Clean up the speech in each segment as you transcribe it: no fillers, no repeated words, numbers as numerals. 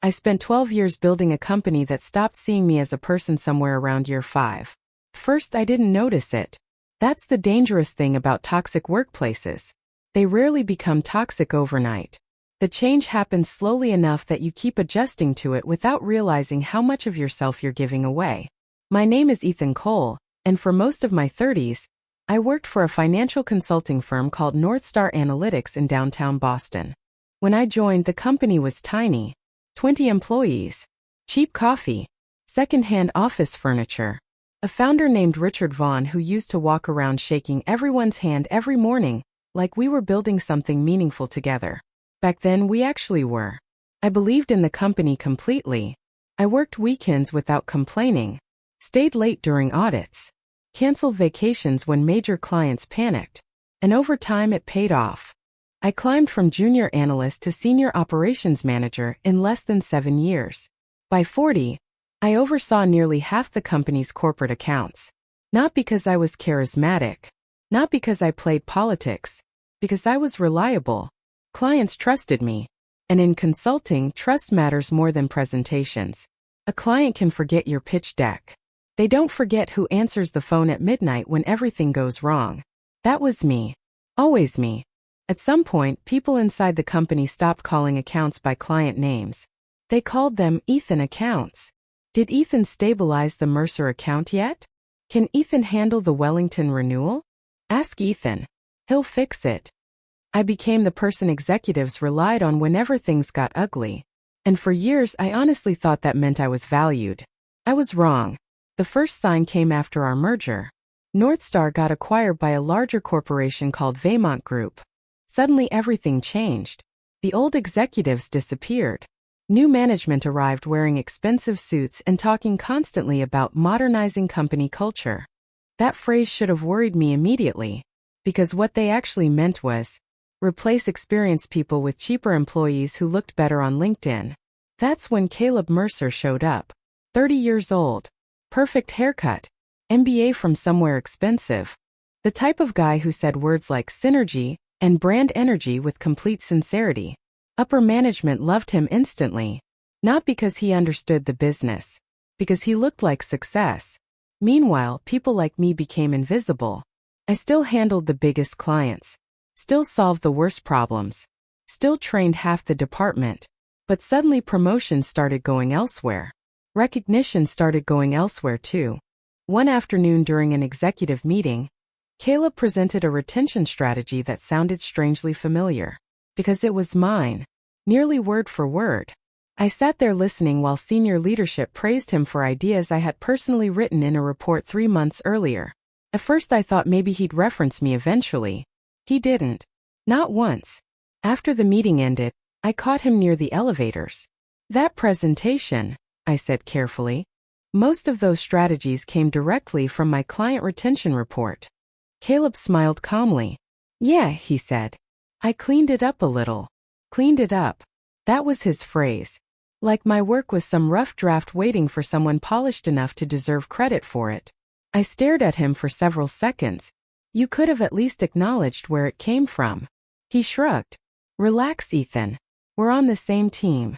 I spent 12 years building a company that stopped seeing me as a person somewhere around year 5. First, I didn't notice it. That's the dangerous thing about toxic workplaces. They rarely become toxic overnight. The change happens slowly enough that you keep adjusting to it without realizing how much of yourself you're giving away. My name is Ethan Cole, and for most of my 30s, I worked for a financial consulting firm called Northstar Analytics in downtown Boston. When I joined, the company was tiny. 20 employees, cheap coffee, second-hand office furniture. A founder named Richard Vaughn who used to walk around shaking everyone's hand every morning, like we were building something meaningful together. Back then, we actually were. I believed in the company completely. I worked weekends without complaining, stayed late during audits, canceled vacations when major clients panicked, and over time it paid off. I climbed from junior analyst to senior operations manager in less than 7 years. By 40, I oversaw nearly half the company's corporate accounts. Not because I was charismatic, not because I played politics, because I was reliable. Clients trusted me. And in consulting, trust matters more than presentations. A client can forget your pitch deck. They don't forget who answers the phone at midnight when everything goes wrong. That was me. Always me. At some point, people inside the company stopped calling accounts by client names. They called them Ethan accounts. Did Ethan stabilize the Mercer account yet? Can Ethan handle the Wellington renewal? Ask Ethan. He'll fix it. I became the person executives relied on whenever things got ugly. And for years, I honestly thought that meant I was valued. I was wrong. The first sign came after our merger. Northstar got acquired by a larger corporation called Vaymont Group. Suddenly everything changed. The old executives disappeared. New management arrived wearing expensive suits and talking constantly about modernizing company culture. That phrase should have worried me immediately, because what they actually meant was, replace experienced people with cheaper employees who looked better on LinkedIn. That's when Caleb Mercer showed up. 30 years old. Perfect haircut. MBA from somewhere expensive. The type of guy who said words like synergy and brand energy with complete sincerity. Upper management loved him instantly. Not because he understood the business, because he looked like success. Meanwhile, people like me became invisible. I still handled the biggest clients, still solved the worst problems, still trained half the department. But suddenly promotions started going elsewhere. Recognition started going elsewhere too. One afternoon during an executive meeting, Caleb presented a retention strategy that sounded strangely familiar. Because it was mine. Nearly word for word. I sat there listening while senior leadership praised him for ideas I had personally written in a report 3 months earlier. At first I thought maybe he'd reference me eventually. He didn't. Not once. After the meeting ended, I caught him near the elevators. That presentation, I said carefully. Most of those strategies came directly from my client retention report. Caleb smiled calmly. Yeah, he said. I cleaned it up a little. Cleaned it up. That was his phrase. Like my work was some rough draft waiting for someone polished enough to deserve credit for it. I stared at him for several seconds. You could have at least acknowledged where it came from. He shrugged. Relax, Ethan. We're on the same team.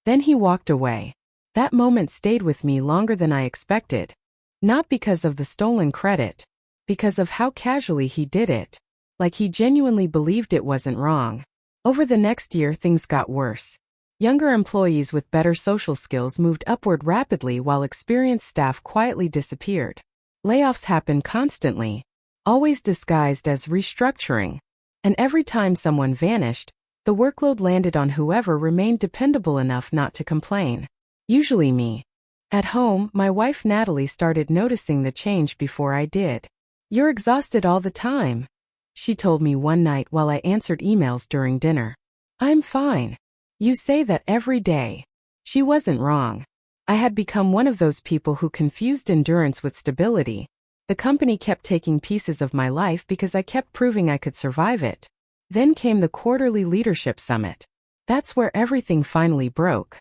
Then he walked away. That moment stayed with me longer than I expected. Not because of the stolen credit. Because of how casually he did it. Like he genuinely believed it wasn't wrong. Over the next year, things got worse. Younger employees with better social skills moved upward rapidly while experienced staff quietly disappeared. Layoffs happened constantly, always disguised as restructuring. And every time someone vanished, the workload landed on whoever remained dependable enough not to complain. Usually me. At home, my wife Natalie started noticing the change before I did. You're exhausted all the time, she told me one night while I answered emails during dinner. I'm fine. You say that every day. She wasn't wrong. I had become one of those people who confused endurance with stability. The company kept taking pieces of my life because I kept proving I could survive it. Then came the quarterly leadership summit. That's where everything finally broke.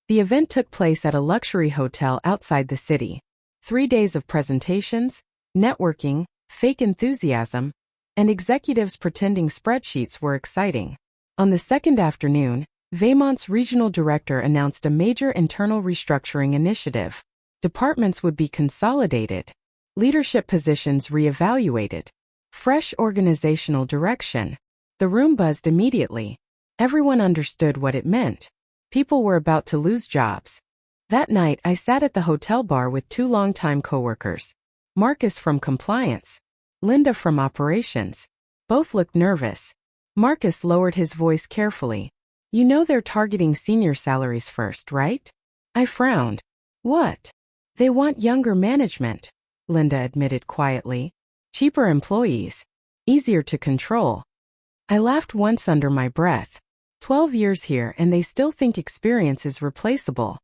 The event took place at a luxury hotel outside the city. 3 days of presentations, networking, fake enthusiasm, and executives pretending spreadsheets were exciting. On the second afternoon, Vaymont's regional director announced a major internal restructuring initiative. Departments would be consolidated, leadership positions reevaluated, fresh organizational direction. The room buzzed immediately. Everyone understood what it meant. People were about to lose jobs. That night, I sat at the hotel bar with two longtime coworkers. Marcus from compliance, Linda from operations. Both looked nervous. Marcus lowered his voice carefully. You know they're targeting senior salaries first, right? I frowned. What? They want younger management, Linda admitted quietly. Cheaper employees. Easier to control. I laughed once under my breath. 12 years here and they still think experience is replaceable.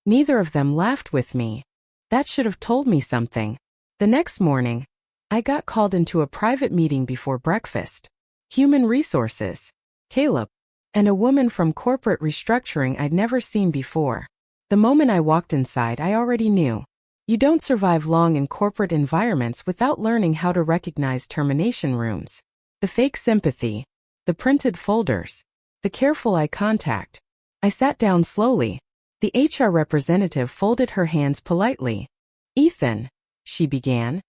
Neither of them laughed with me. That should have told me something. The next morning, I got called into a private meeting before breakfast. Human resources, Caleb, and a woman from corporate restructuring I'd never seen before. The moment I walked inside, I already knew. You don't survive long in corporate environments without learning how to recognize termination rooms. The fake sympathy, the printed folders, the careful eye contact. I sat down slowly. The HR representative folded her hands politely. Ethan, she began.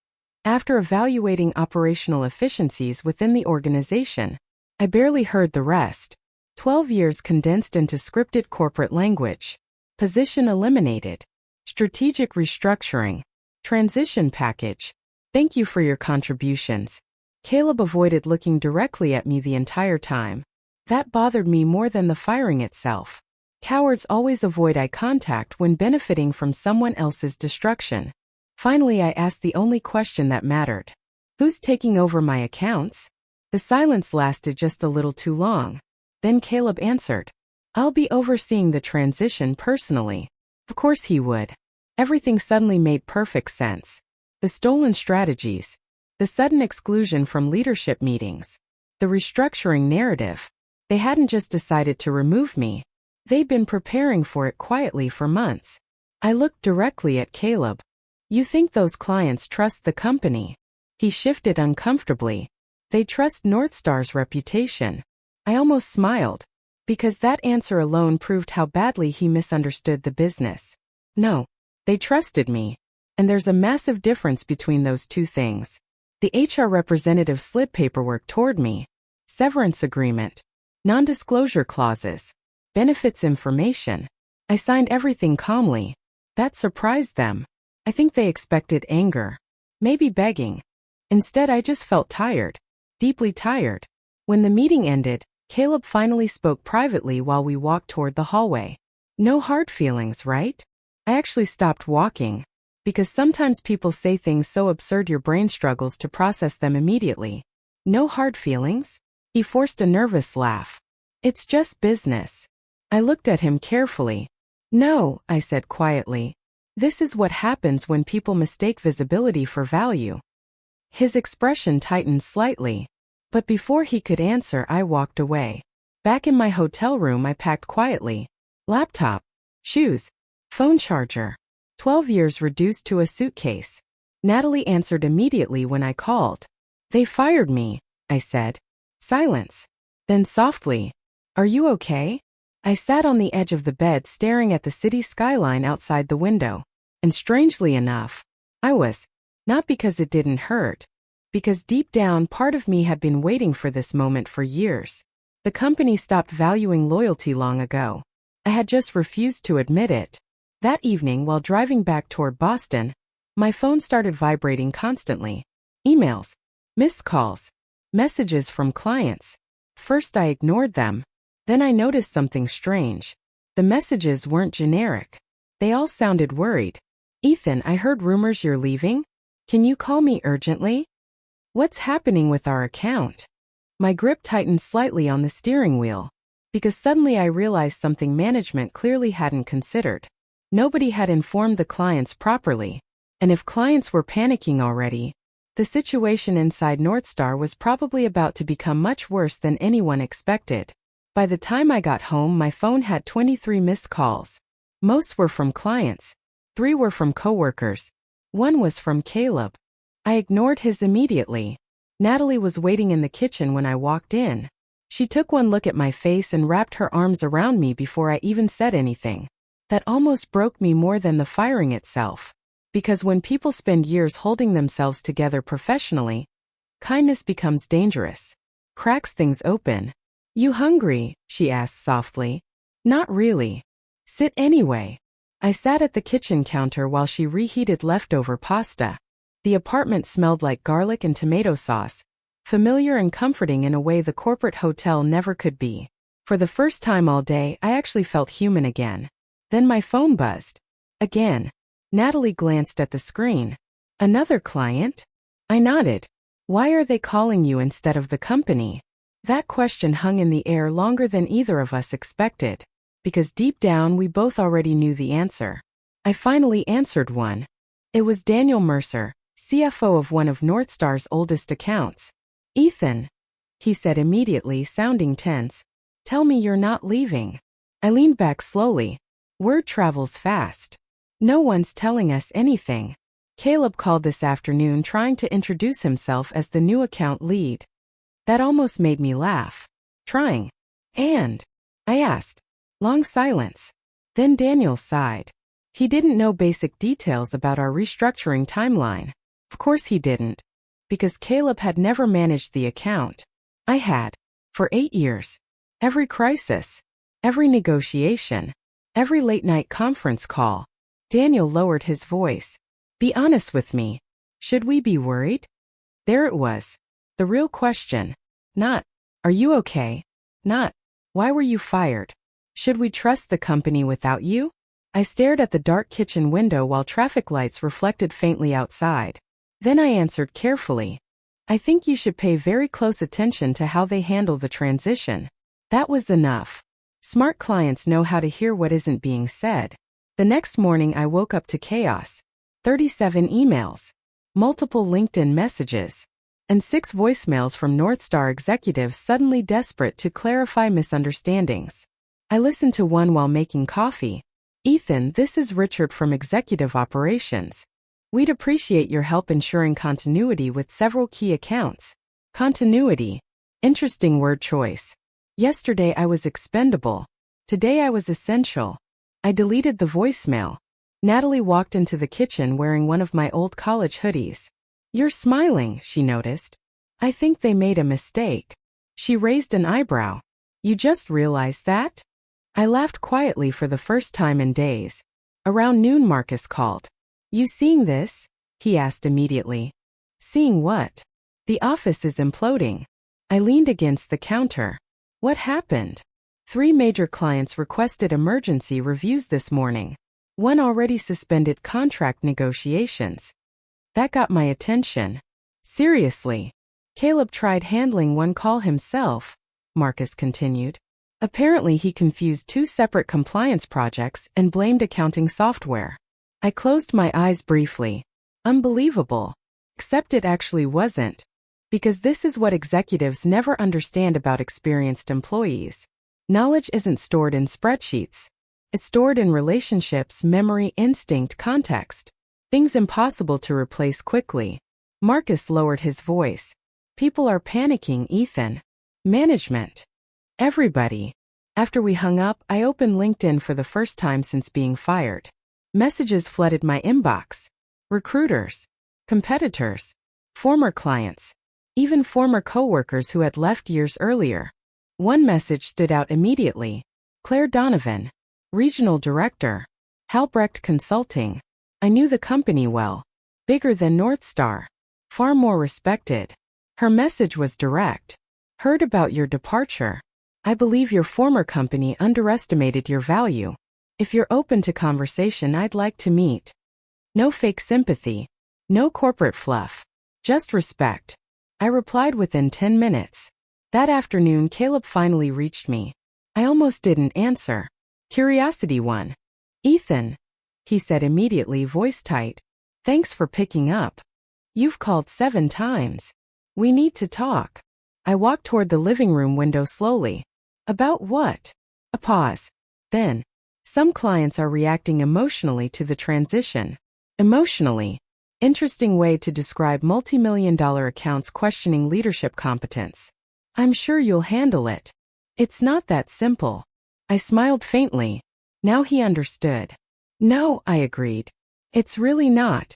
After evaluating operational efficiencies within the organization, I barely heard the rest. 12 years condensed into scripted corporate language. Position eliminated. Strategic restructuring. Transition package. Thank you for your contributions. Caleb avoided looking directly at me the entire time. That bothered me more than the firing itself. Cowards always avoid eye contact when benefiting from someone else's destruction. Finally, I asked the only question that mattered. Who's taking over my accounts? The silence lasted just a little too long. Then Caleb answered. I'll be overseeing the transition personally. Of course he would. Everything suddenly made perfect sense. The stolen strategies. The sudden exclusion from leadership meetings. The restructuring narrative. They hadn't just decided to remove me. They'd been preparing for it quietly for months. I looked directly at Caleb. You think those clients trust the company? He shifted uncomfortably. They trust Northstar's reputation. I almost smiled, because that answer alone proved how badly he misunderstood the business. No, they trusted me. And there's a massive difference between those two things. The HR representative slid paperwork toward me. Severance agreement. Non-disclosure clauses. Benefits information. I signed everything calmly. That surprised them. I think they expected anger. Maybe begging. Instead, I just felt tired. Deeply tired. When the meeting ended, Caleb finally spoke privately while we walked toward the hallway. No hard feelings, right? I actually stopped walking. Because sometimes people say things so absurd your brain struggles to process them immediately. No hard feelings? He forced a nervous laugh. It's just business. I looked at him carefully. No, I said quietly. This is what happens when people mistake visibility for value. His expression tightened slightly. But before he could answer, I walked away. Back in my hotel room, I packed quietly. Laptop, shoes, phone charger. 12 years reduced to a suitcase. Natalie answered immediately when I called. They fired me, I said. Silence. Then softly, are you okay? I sat on the edge of the bed staring at the city skyline outside the window. And strangely enough, I was. Not because it didn't hurt. Because deep down, part of me had been waiting for this moment for years. The company stopped valuing loyalty long ago. I had just refused to admit it. That evening, while driving back toward Boston, my phone started vibrating constantly. Emails, missed calls, messages from clients. First I ignored them. Then I noticed something strange. The messages weren't generic. They all sounded worried. Ethan, I heard rumors you're leaving. Can you call me urgently? What's happening with our account? My grip tightened slightly on the steering wheel. Because suddenly I realized something management clearly hadn't considered. Nobody had informed the clients properly. And if clients were panicking already, the situation inside Northstar was probably about to become much worse than anyone expected. By the time I got home, my phone had 23 missed calls. Most were from clients. 3 were from coworkers. 1 was from Caleb. I ignored his immediately. Natalie was waiting in the kitchen when I walked in. She took one look at my face and wrapped her arms around me before I even said anything. That almost broke me more than the firing itself. Because when people spend years holding themselves together professionally, kindness becomes dangerous. Cracks things open. "You hungry?" she asked softly. "Not really." "Sit anyway." I sat at the kitchen counter while she reheated leftover pasta. The apartment smelled like garlic and tomato sauce, familiar and comforting in a way the corporate hotel never could be. For the first time all day, I actually felt human again. Then my phone buzzed. Again. Natalie glanced at the screen. "Another client?" I nodded. "Why are they calling you instead of the company?" That question hung in the air longer than either of us expected, because deep down we both already knew the answer. I finally answered one. It was Daniel Mercer, CFO of one of Northstar's oldest accounts. "Ethan," he said immediately, sounding tense, "tell me you're not leaving." I leaned back slowly. Word travels fast. No one's telling us anything. Caleb called this afternoon trying to introduce himself as the new account lead. That almost made me laugh. "Trying. And?" I asked. Long silence. Then Daniel sighed. He didn't know basic details about our restructuring timeline. Of course he didn't. Because Caleb had never managed the account. I had. For 8 years. Every crisis. Every negotiation. Every late-night conference call. Daniel lowered his voice. "Be honest with me. Should we be worried?" There it was. The real question. Not, "Are you okay?" Not, "Why were you fired?" Should we trust the company without you? I stared at the dark kitchen window while traffic lights reflected faintly outside. Then I answered carefully. "I think you should pay very close attention to how they handle the transition." That was enough. Smart clients know how to hear what isn't being said. The next morning I woke up to chaos. 37 emails. Multiple LinkedIn messages. And 6 voicemails from Northstar executives suddenly desperate to clarify misunderstandings. I listened to one while making coffee. "Ethan, this is Richard from Executive Operations. We'd appreciate your help ensuring continuity with several key accounts." Continuity. Interesting word choice. Yesterday I was expendable. Today I was essential. I deleted the voicemail. Natalie walked into the kitchen wearing one of my old college hoodies. "You're smiling," she noticed. "I think they made a mistake." She raised an eyebrow. "You just realized that?" I laughed quietly for the first time in days. Around noon Marcus called. "You seeing this?" he asked immediately. "Seeing what?" "The office is imploding." I leaned against the counter. "What happened?" 3 major clients requested emergency reviews this morning. One already suspended contract negotiations. That got my attention. "Seriously?" "Caleb tried handling one call himself," Marcus continued. "Apparently he confused 2 separate compliance projects and blamed accounting software." I closed my eyes briefly. Unbelievable. Except it actually wasn't. Because this is what executives never understand about experienced employees. Knowledge isn't stored in spreadsheets. It's stored in relationships, memory, instinct, context. Things impossible to replace quickly. Marcus lowered his voice. "People are panicking, Ethan. Management. Everybody." After we hung up, I opened LinkedIn for the first time since being fired. Messages flooded my inbox. Recruiters. Competitors. Former clients. Even former coworkers who had left years earlier. One message stood out immediately. Claire Donovan. Regional Director. Halbrecht Consulting. I knew the company well. Bigger than Northstar. Far more respected. Her message was direct. "Heard about your departure. I believe your former company underestimated your value. If you're open to conversation, I'd like to meet." No fake sympathy. No corporate fluff. Just respect. I replied within 10 minutes. That afternoon, Caleb finally reached me. I almost didn't answer. Curiosity won. "Ethan," he said immediately, voice tight. "Thanks for picking up. You've called 7 times. We need to talk." I walked toward the living room window slowly. "About what?" A pause. Then, "Some clients are reacting emotionally to the transition." Emotionally. Interesting way to describe multi-million-dollar accounts questioning leadership competence. I'm sure you'll handle it. It's not that simple. I smiled faintly. Now he understood. No, I agreed. It's really not.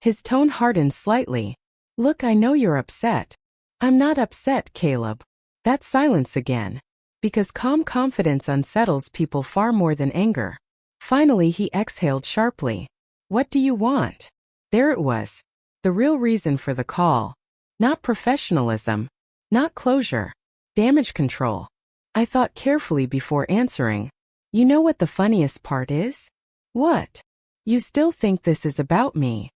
His tone hardened slightly. Look, I know you're upset. I'm not upset, Caleb. That's silence again. Because calm confidence unsettles people far more than anger. Finally, he exhaled sharply. What do you want? There it was. The real reason for the call. Not professionalism. Not closure. Damage control. I thought carefully before answering. You know what the funniest part is? What? You still think this is about me?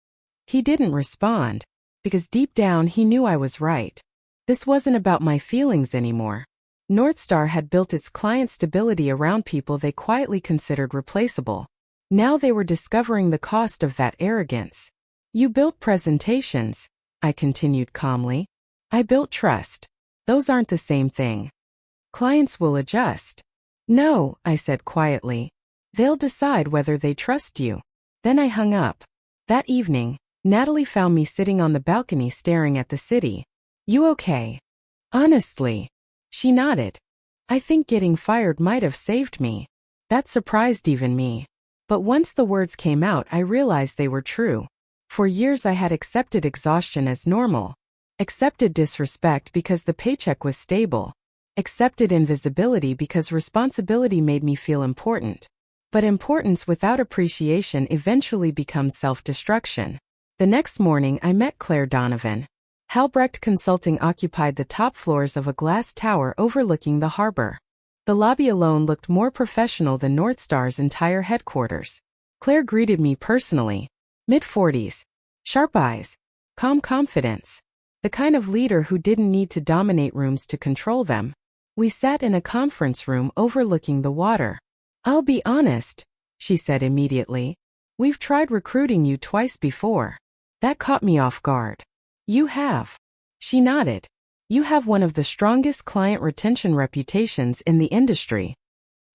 He didn't respond, because deep down he knew I was right. This wasn't about my feelings anymore. Northstar had built its client stability around people they quietly considered replaceable. Now they were discovering the cost of that arrogance. You built presentations, I continued calmly. I built trust. Those aren't the same thing. Clients will adjust. No, I said quietly. They'll decide whether they trust you. Then I hung up. That evening, Natalie found me sitting on the balcony staring at the city. You okay? Honestly. She nodded. I think getting fired might have saved me. That surprised even me. But once the words came out, I realized they were true. For years I had accepted exhaustion as normal. Accepted disrespect because the paycheck was stable. Accepted invisibility because responsibility made me feel important. But importance without appreciation eventually becomes self-destruction. The next morning I met Claire Donovan. Halbrecht Consulting occupied the top floors of a glass tower overlooking the harbor. The lobby alone looked more professional than Northstar's entire headquarters. Claire greeted me personally. Mid-40s. Sharp eyes. Calm confidence. The kind of leader who didn't need to dominate rooms to control them. We sat in a conference room overlooking the water. I'll be honest, she said immediately. We've tried recruiting you twice before. That caught me off guard. You have. She nodded. You have one of the strongest client retention reputations in the industry.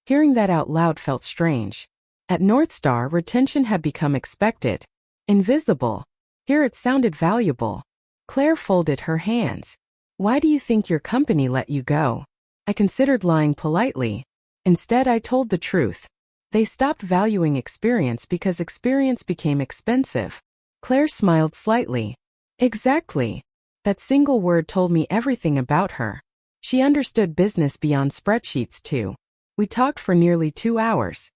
Hearing that out loud felt strange. At Northstar, retention had become expected. Invisible. Here it sounded valuable. Claire folded her hands. Why do you think your company let you go? I considered lying politely. Instead, I told the truth. They stopped valuing experience because experience became expensive. Claire smiled slightly. Exactly. That single word told me everything about her. She understood business beyond spreadsheets too. We talked for nearly 2 hours.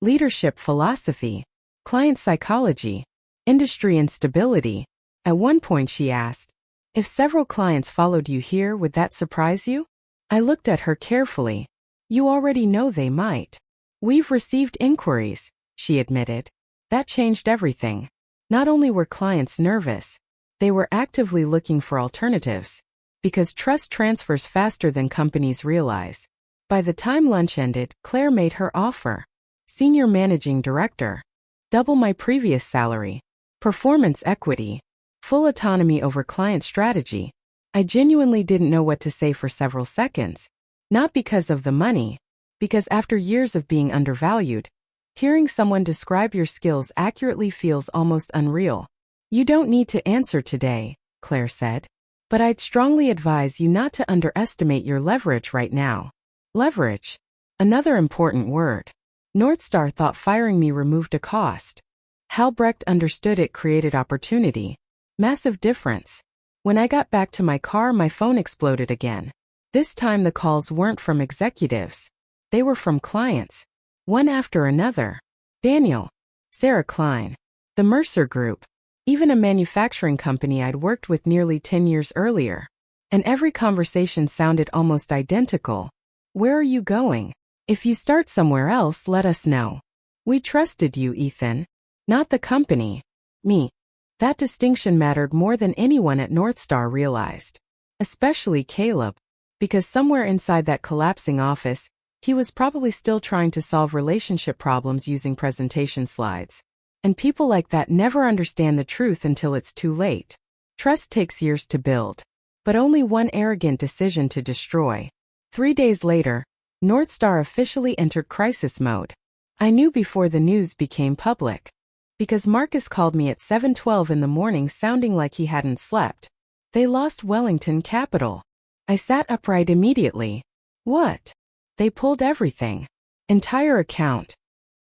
Leadership philosophy, client psychology, industry instability. At one point she asked, if several clients followed you here, would that surprise you? I looked at her carefully. You already know they might. We've received inquiries, she admitted. That changed everything. Not only were clients nervous, they were actively looking for alternatives. Because trust transfers faster than companies realize. By the time lunch ended, Claire made her offer. Senior Managing Director. Double my previous salary. Performance equity. Full autonomy over client strategy. I genuinely didn't know what to say for several seconds. Not because of the money. Because after years of being undervalued, hearing someone describe your skills accurately feels almost unreal. You don't need to answer today, Claire said. But I'd strongly advise you not to underestimate your leverage right now. Leverage. Another important word. Northstar thought firing me removed a cost. Halbrecht understood it created opportunity. Massive difference. When I got back to my car, my phone exploded again. This time the calls weren't from executives. They were from clients. One after another. Daniel. Sarah Klein. The Mercer Group. Even a manufacturing company I'd worked with nearly 10 years earlier. And every conversation sounded almost identical. Where are you going? If you start somewhere else, let us know. We trusted you, Ethan. Not the company. Me. That distinction mattered more than anyone at Northstar realized. Especially Caleb. Because somewhere inside that collapsing office, he was probably still trying to solve relationship problems using presentation slides. And people like that never understand the truth until it's too late. Trust takes years to build. But only one arrogant decision to destroy. 3 days later, Northstar officially entered crisis mode. I knew before the news became public. Because Marcus called me at 7:12 in the morning sounding like he hadn't slept. They lost Wellington Capital. I sat upright immediately. What? They pulled everything. Entire account.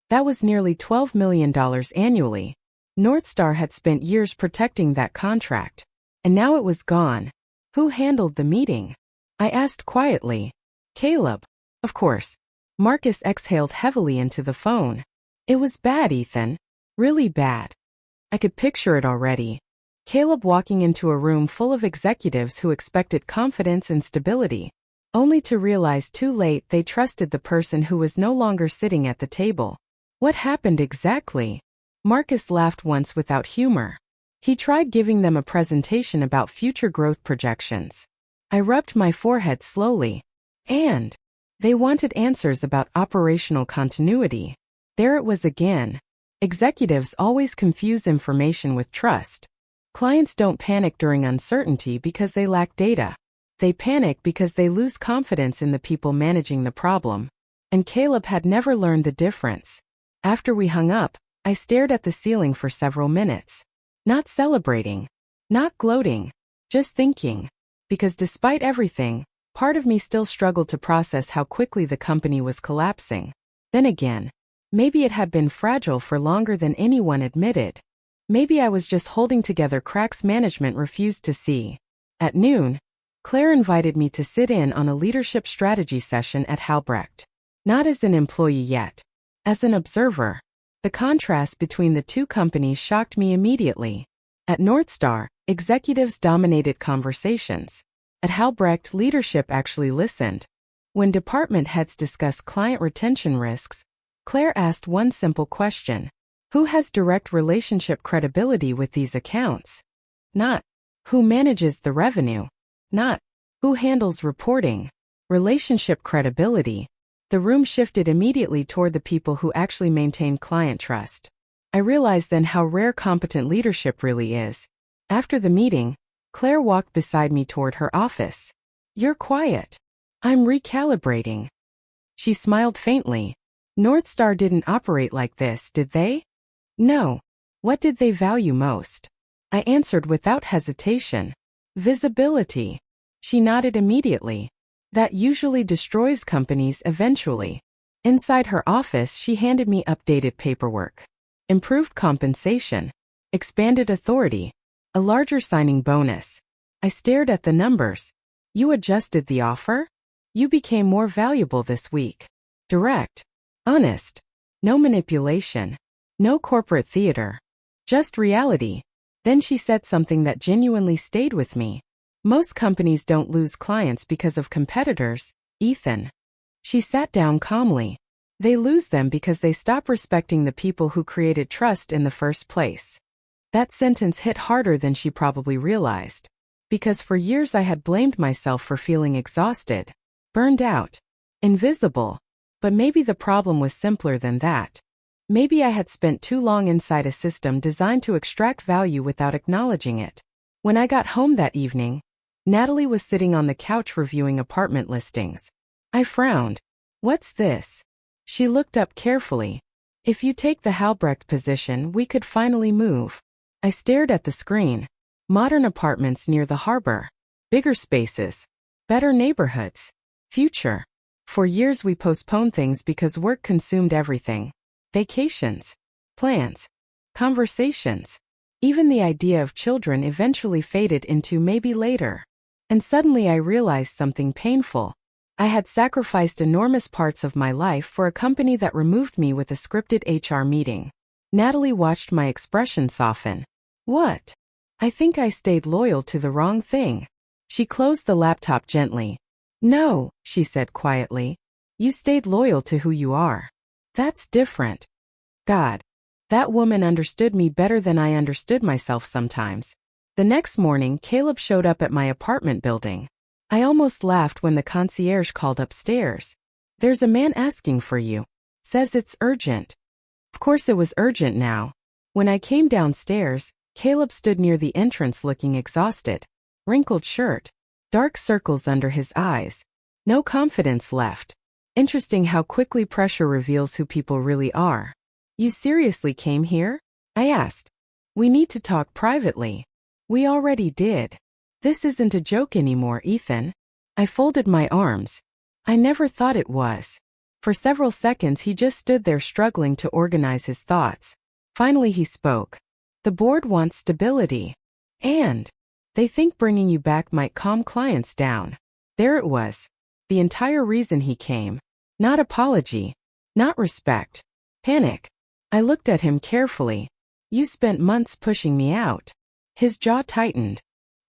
That was nearly $12 million annually. Northstar had spent years protecting that contract. And now it was gone. Who handled the meeting? I asked quietly. Caleb. Of course. Marcus exhaled heavily into the phone. It was bad, Ethan. Really bad. I could picture it already. Caleb walking into a room full of executives who expected confidence and stability, only to realize too late they trusted the person who was no longer sitting at the table. What happened exactly? Marcus laughed once without humor. He tried giving them a presentation about future growth projections. I rubbed my forehead slowly. And they wanted answers about operational continuity. There it was again. Executives always confuse information with trust. Clients don't panic during uncertainty because they lack data. They panic because they lose confidence in the people managing the problem. And Caleb had never learned the difference. After we hung up, I stared at the ceiling for several minutes. Not celebrating. Not gloating. Just thinking. Because despite everything, part of me still struggled to process how quickly the company was collapsing. Then again, maybe it had been fragile for longer than anyone admitted. Maybe I was just holding together cracks management refused to see. At noon, Claire invited me to sit in on a leadership strategy session at Halbrecht. Not as an employee yet. As an observer. The contrast between the two companies shocked me immediately. At Northstar, executives dominated conversations. At Halbrecht, leadership actually listened. When department heads discussed client retention risks, Claire asked one simple question. Who has direct relationship credibility with these accounts? Not who manages the revenue. Not who handles reporting. Relationship credibility. The room shifted immediately toward the people who actually maintain client trust. I realized then how rare competent leadership really is. After the meeting, Claire walked beside me toward her office. You're quiet. I'm recalibrating. She smiled faintly. Northstar didn't operate like this, did they? No. What did they value most? I answered without hesitation. Visibility. She nodded immediately. That usually destroys companies eventually. Inside her office, she handed me updated paperwork. Improved compensation. Expanded authority. A larger signing bonus. I stared at the numbers. You adjusted the offer? You became more valuable this week. Direct. Honest. No manipulation. No corporate theater. Just reality. Then she said something that genuinely stayed with me. Most companies don't lose clients because of competitors, Ethan. She sat down calmly. They lose them because they stop respecting the people who created trust in the first place. That sentence hit harder than she probably realized. Because for years I had blamed myself for feeling exhausted, burned out, invisible. But maybe the problem was simpler than that. Maybe I had spent too long inside a system designed to extract value without acknowledging it. When I got home that evening, Natalie was sitting on the couch reviewing apartment listings. I frowned. What's this? She looked up carefully. If you take the Halbrecht position, we could finally move. I stared at the screen. Modern apartments near the harbor. Bigger spaces. Better neighborhoods. Future. For years we postponed things because work consumed everything. Vacations. Plans. Conversations. Even the idea of children eventually faded into maybe later. And suddenly I realized something painful. I had sacrificed enormous parts of my life for a company that removed me with a scripted HR meeting. Natalie watched my expression soften. What? I think I stayed loyal to the wrong thing. She closed the laptop gently. No, she said quietly. You stayed loyal to who you are. That's different. God. That woman understood me better than I understood myself sometimes. The next morning, Caleb showed up at my apartment building. I almost laughed when the concierge called upstairs. There's a man asking for you. Says it's urgent. Of course it was urgent now. When I came downstairs, Caleb stood near the entrance looking exhausted. Wrinkled shirt. Dark circles under his eyes. No confidence left. Interesting how quickly pressure reveals who people really are. You seriously came here? I asked. We need to talk privately. We already did. This isn't a joke anymore, Ethan. I folded my arms. I never thought it was. For several seconds he just stood there struggling to organize his thoughts. Finally he spoke. The board wants stability. And they think bringing you back might calm clients down. There it was. The entire reason he came. Not apology. Not respect. Panic. I looked at him carefully. You spent months pushing me out. His jaw tightened.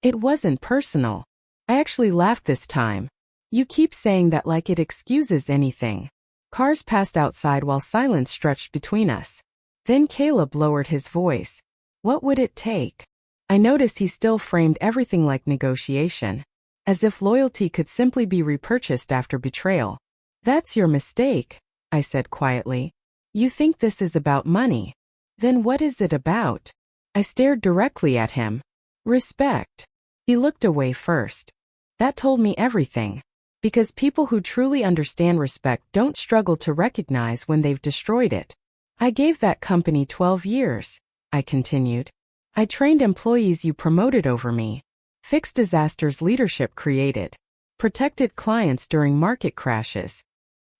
It wasn't personal. I actually laughed this time. You keep saying that like it excuses anything. Cars passed outside while silence stretched between us. Then Caleb lowered his voice. What would it take? I noticed he still framed everything like negotiation. As if loyalty could simply be repurchased after betrayal. That's your mistake, I said quietly. You think this is about money. Then what is it about? I stared directly at him. Respect. He looked away first. That told me everything. Because people who truly understand respect don't struggle to recognize when they've destroyed it. I gave that company 12 years, I continued. I trained employees you promoted over me. Fixed disasters leadership created. Protected clients during market crashes.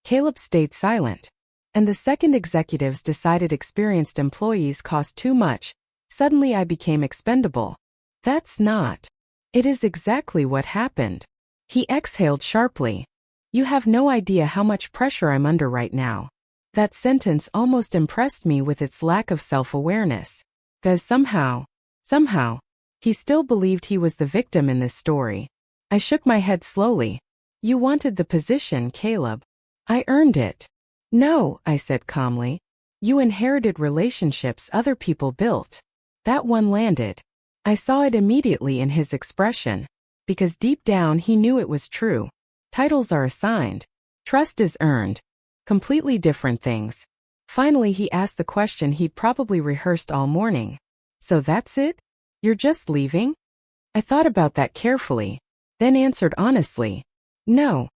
Caleb stayed silent. And the second executives decided experienced employees cost too much, suddenly I became expendable. That's not. It is exactly what happened. He exhaled sharply. You have no idea how much pressure I'm under right now. That sentence almost impressed me with its lack of self-awareness. Because somehow, he still believed he was the victim in this story. I shook my head slowly. You wanted the position, Caleb. I earned it. No, I said calmly. You inherited relationships other people built. That one landed. I saw it immediately in his expression. Because deep down he knew it was true. Titles are assigned. Trust is earned. Completely different things. Finally he asked the question he'd probably rehearsed all morning. So that's it? You're just leaving? I thought about that carefully. Then answered honestly. No.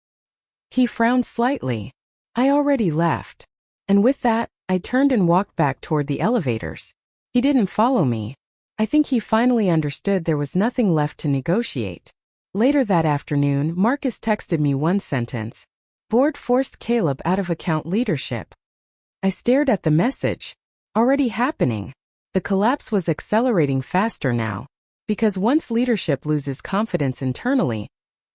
He frowned slightly. I already left. And with that, I turned and walked back toward the elevators. He didn't follow me. I think he finally understood there was nothing left to negotiate. Later that afternoon, Marcus texted me one sentence. Board forced Caleb out of account leadership. I stared at the message. Already happening. The collapse was accelerating faster now. Because once leadership loses confidence internally,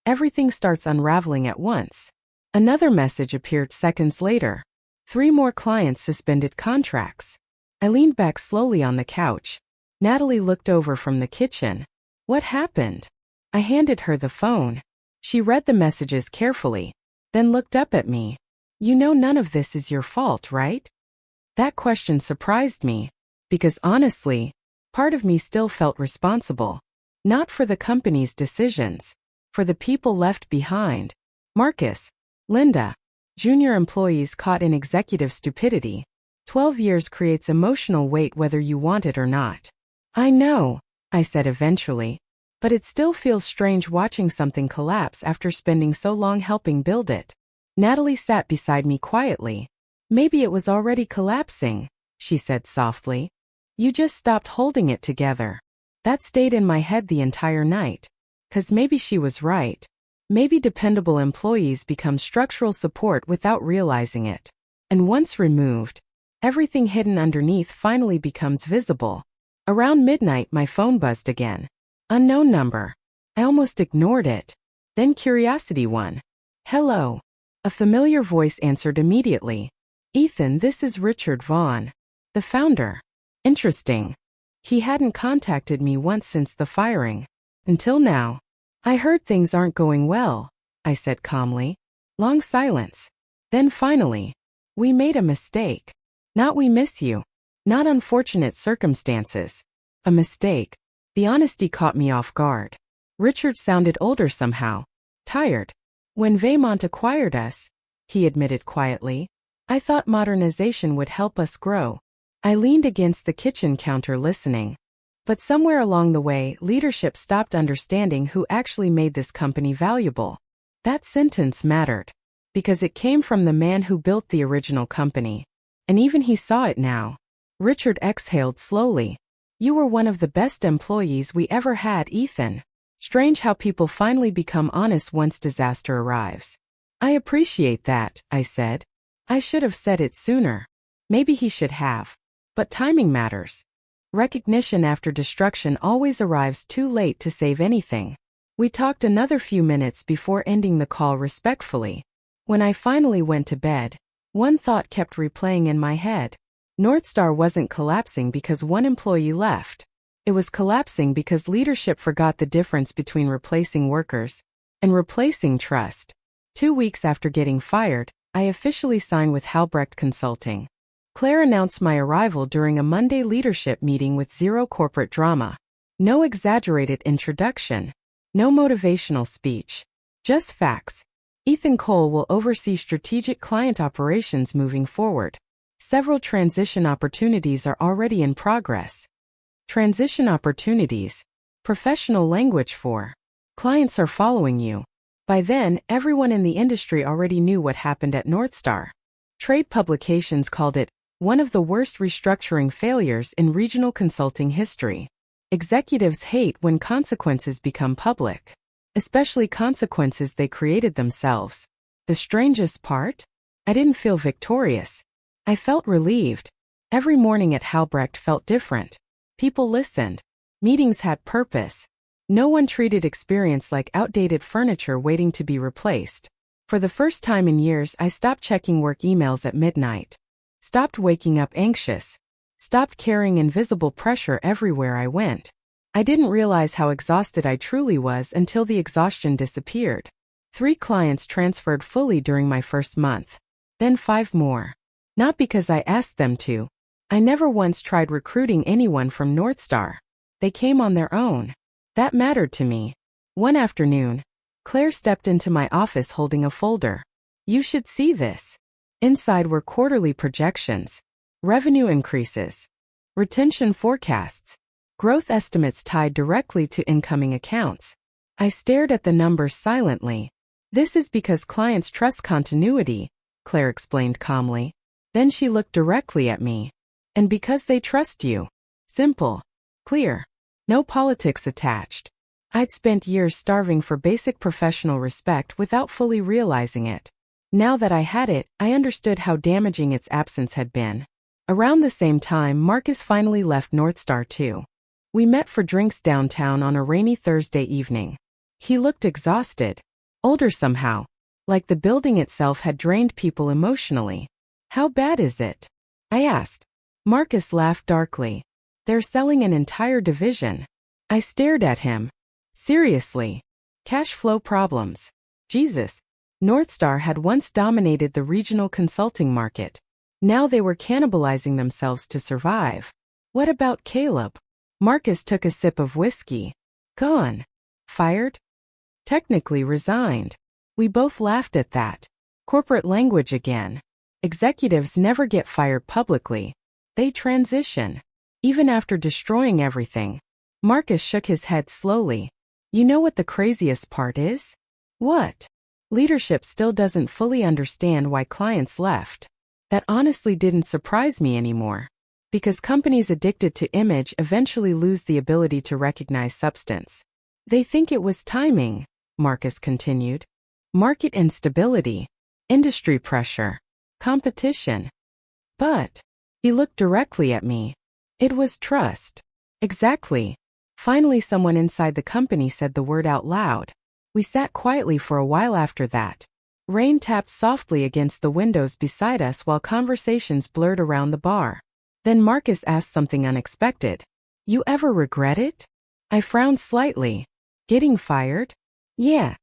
everything starts unraveling at once. Another message appeared seconds later. 3 more clients suspended contracts. I leaned back slowly on the couch. Natalie looked over from the kitchen. What happened? I handed her the phone. She read the messages carefully, then looked up at me. You know none of this is your fault, right? That question surprised me, because honestly, part of me still felt responsible. Not for the company's decisions, for the people left behind. Marcus, Linda, junior employees caught in executive stupidity. 12 years creates emotional weight whether you want it or not. I know, I said eventually. But it still feels strange watching something collapse after spending so long helping build it. Natalie sat beside me quietly. Maybe it was already collapsing, she said softly. You just stopped holding it together. That stayed in my head the entire night. 'Cause maybe she was right. Maybe dependable employees become structural support without realizing it. And once removed, everything hidden underneath finally becomes visible. Around midnight my phone buzzed again. Unknown number. I almost ignored it. Then curiosity won. Hello. A familiar voice answered immediately. Ethan, this is Richard Vaughn, the founder. Interesting. He hadn't contacted me once since the firing. Until now. I heard things aren't going well, I said calmly. Long silence. Then finally. We made a mistake. Not we miss you. Not unfortunate circumstances. A mistake. The honesty caught me off guard. Richard sounded older somehow. Tired. When Vaymont acquired us, he admitted quietly, I thought modernization would help us grow. I leaned against the kitchen counter listening. But somewhere along the way, leadership stopped understanding who actually made this company valuable. That sentence mattered. Because it came from the man who built the original company. And even he saw it now. Richard exhaled slowly. You were one of the best employees we ever had, Ethan. Strange how people finally become honest once disaster arrives. I appreciate that, I said. I should have said it sooner. Maybe he should have. But timing matters. Recognition after destruction always arrives too late to save anything. We talked another few minutes before ending the call respectfully. When I finally went to bed, one thought kept replaying in my head. Northstar wasn't collapsing because one employee left. It was collapsing because leadership forgot the difference between replacing workers and replacing trust. 2 weeks after getting fired, I officially signed with Halbrecht Consulting. Claire announced my arrival during a Monday leadership meeting with zero corporate drama. No exaggerated introduction. No motivational speech. Just facts. Ethan Cole will oversee strategic client operations moving forward. Several transition opportunities are already in progress. Transition opportunities. Professional language for clients are following you. By then, everyone in the industry already knew what happened at Northstar. Trade publications called it one of the worst restructuring failures in regional consulting history. Executives hate when consequences become public, especially consequences they created themselves. The strangest part? I didn't feel victorious. I felt relieved. Every morning at Halbrecht felt different. People listened. Meetings had purpose. No one treated experience like outdated furniture waiting to be replaced. For the first time in years, I stopped checking work emails at midnight. Stopped waking up anxious. Stopped carrying invisible pressure everywhere I went. I didn't realize how exhausted I truly was until the exhaustion disappeared. 3 clients transferred fully during my first month. Then 5 more. Not because I asked them to. I never once tried recruiting anyone from Northstar. They came on their own. That mattered to me. One afternoon, Claire stepped into my office holding a folder. You should see this. Inside were quarterly projections, revenue increases, retention forecasts, growth estimates tied directly to incoming accounts. I stared at the numbers silently. This is because clients trust continuity, Claire explained calmly. Then she looked directly at me. And because they trust you. Simple. Clear. No politics attached. I'd spent years starving for basic professional respect without fully realizing it. Now that I had it, I understood how damaging its absence had been. Around the same time, Marcus finally left Northstar too. We met for drinks downtown on a rainy Thursday evening. He looked exhausted. Older somehow. Like the building itself had drained people emotionally. How bad is it? I asked. Marcus laughed darkly. They're selling an entire division. I stared at him. Seriously. Cash flow problems. Jesus. Northstar had once dominated the regional consulting market. Now they were cannibalizing themselves to survive. What about Caleb? Marcus took a sip of whiskey. Gone. Fired? Technically resigned. We both laughed at that. Corporate language again. Executives never get fired publicly. They transition. Even after destroying everything. Marcus shook his head slowly. You know what the craziest part is? What? Leadership still doesn't fully understand why clients left. That honestly didn't surprise me anymore. Because companies addicted to image eventually lose the ability to recognize substance. They think it was timing, Marcus continued. Market instability. Industry pressure. Competition. But, he looked directly at me. It was trust. Exactly. Finally, someone inside the company said the word out loud. We sat quietly for a while after that. Rain tapped softly against the windows beside us while conversations blurred around the bar. Then Marcus asked something unexpected. You ever regret it? I frowned slightly. Getting fired? Yeah.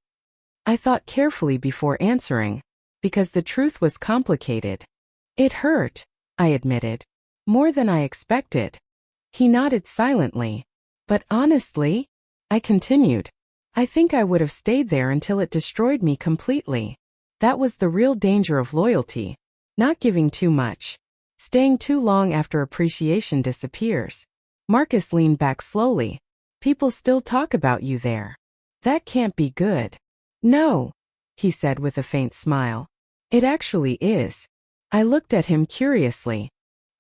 I thought carefully before answering, because the truth was complicated. It hurt, I admitted. More than I expected. He nodded silently. But honestly, I continued, I think I would have stayed there until it destroyed me completely. That was the real danger of loyalty. Not giving too much. Staying too long after appreciation disappears. Marcus leaned back slowly. People still talk about you there. That can't be good. No, he said with a faint smile. It actually is. I looked at him curiously.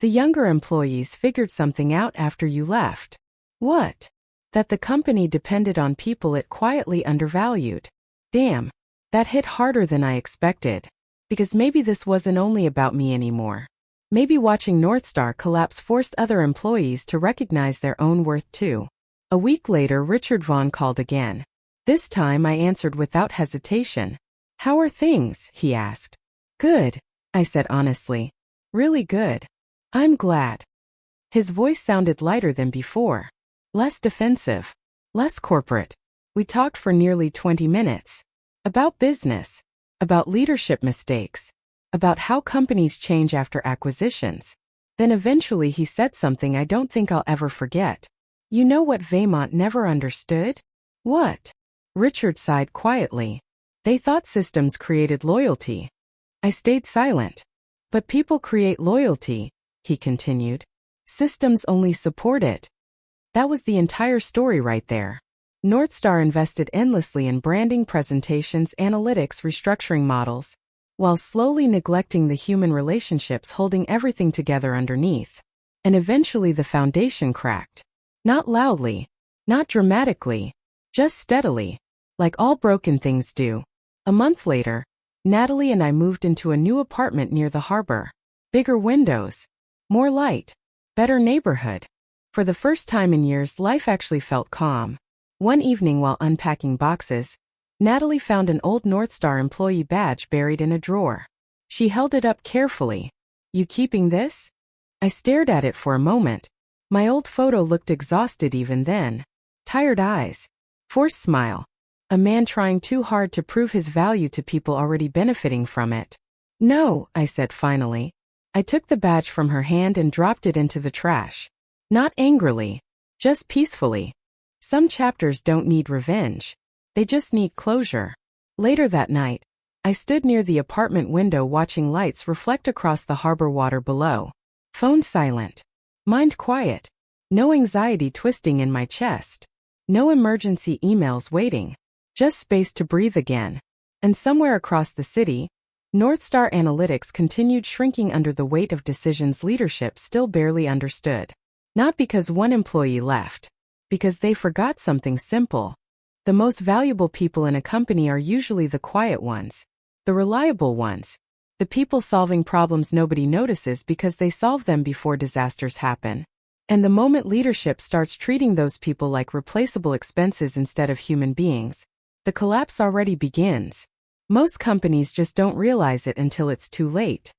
The younger employees figured something out after you left. What? That the company depended on people it quietly undervalued. Damn, that hit harder than I expected. Because maybe this wasn't only about me anymore. Maybe watching Northstar collapse forced other employees to recognize their own worth too. A week later, Richard Vaughn called again. This time I answered without hesitation. "How are things?" he asked. "Good," I said honestly. "Really good. I'm glad." His voice sounded lighter than before. Less defensive. Less corporate. We talked for nearly 20 minutes. About business. About leadership mistakes. About how companies change after acquisitions. Then eventually he said something I don't think I'll ever forget. "You know what Vaymont never understood?" "What?" Richard sighed quietly. "They thought systems created loyalty." I stayed silent. "But people create loyalty," he continued. "Systems only support it." That was the entire story right there. Northstar invested endlessly in branding, presentations, analytics, restructuring models, while slowly neglecting the human relationships holding everything together underneath. And eventually the foundation cracked. Not loudly, not dramatically, just steadily, like all broken things do. A month later, Natalie and I moved into a new apartment near the harbor. Bigger windows, more light, better neighborhood. For the first time in years, life actually felt calm. One evening while unpacking boxes, Natalie found an old Northstar employee badge buried in a drawer. She held it up carefully. "You keeping this?" I stared at it for a moment. My old photo looked exhausted even then. Tired eyes. Forced smile. A man trying too hard to prove his value to people already benefiting from it. "No," I said finally. I took the badge from her hand and dropped it into the trash. Not angrily. Just peacefully. Some chapters don't need revenge. They just need closure. Later that night, I stood near the apartment window watching lights reflect across the harbor water below. Phone silent. Mind quiet. No anxiety twisting in my chest. No emergency emails waiting. Just space to breathe again. And somewhere across the city, Northstar Analytics continued shrinking under the weight of decisions leadership still barely understood. Not because one employee left. Because they forgot something simple. The most valuable people in a company are usually the quiet ones. The reliable ones. The people solving problems nobody notices because they solve them before disasters happen. And the moment leadership starts treating those people like replaceable expenses instead of human beings, the collapse already begins. Most companies just don't realize it until it's too late.